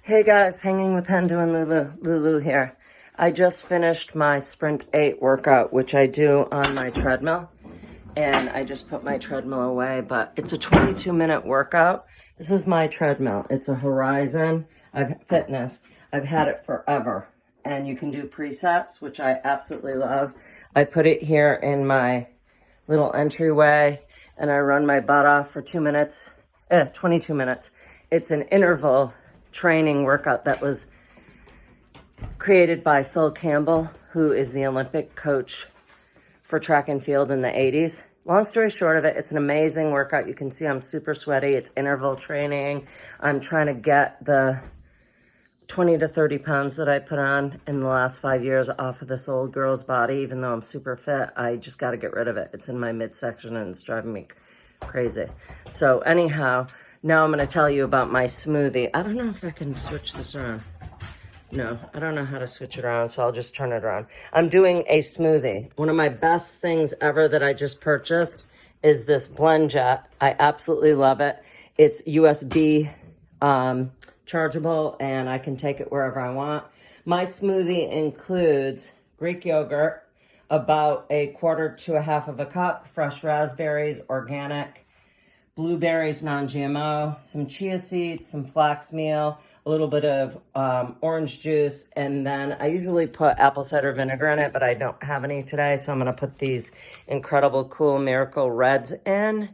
Hey guys, hanging with Hendo and Lulu here. I just finished my Sprint 8 workout, which I do on my treadmill. And I just put my treadmill away, but it's a 22-minute workout. This is my treadmill. It's a Horizon Fitness. I've had it forever. And you can do presets, which I absolutely love. I put it here in my little entryway, and I run my butt off for 22 minutes. It's an interval training workout that was created by Phil Campbell, who is the Olympic coach for track and field in the 80s. Long story short of it, it's an amazing workout. You can see I'm super sweaty. It's interval training. I'm trying to get the 20 to 30 pounds that I put on in the last 5 years off of this old girl's body. Even though I'm super fit, I just got to get rid of it. It's in my midsection and it's driving me crazy. So anyhow, now I'm going to tell you about my smoothie. I don't know if I can switch this around. No, I don't know how to switch it around, so I'll just turn it around. I'm doing a smoothie. One of my best things ever that I just purchased is this Blend Jet. I absolutely love it. It's USB chargeable, and I can take it wherever I want. My smoothie includes Greek yogurt, about a quarter to a half of a cup, fresh raspberries, organic, blueberries, non-GMO, some chia seeds, some flax meal, a little bit of orange juice, and then I usually put apple cider vinegar in it, but I don't have any today, so I'm going to put these incredible cool Miracle Reds in,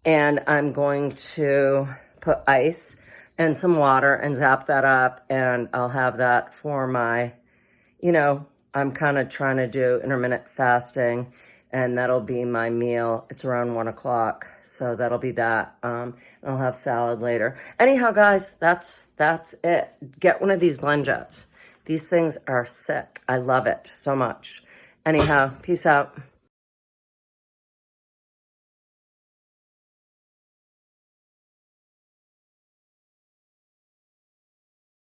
and I'm going to put ice and some water and zap that up, and I'll have that for my, I'm kind of trying to do intermittent fasting, and that'll be my meal. It's around 1 o'clock, so that'll be that. I'll have salad later. Anyhow, guys, that's it. Get one of these Blend Jets. These things are sick. I love it so much. Anyhow, peace out.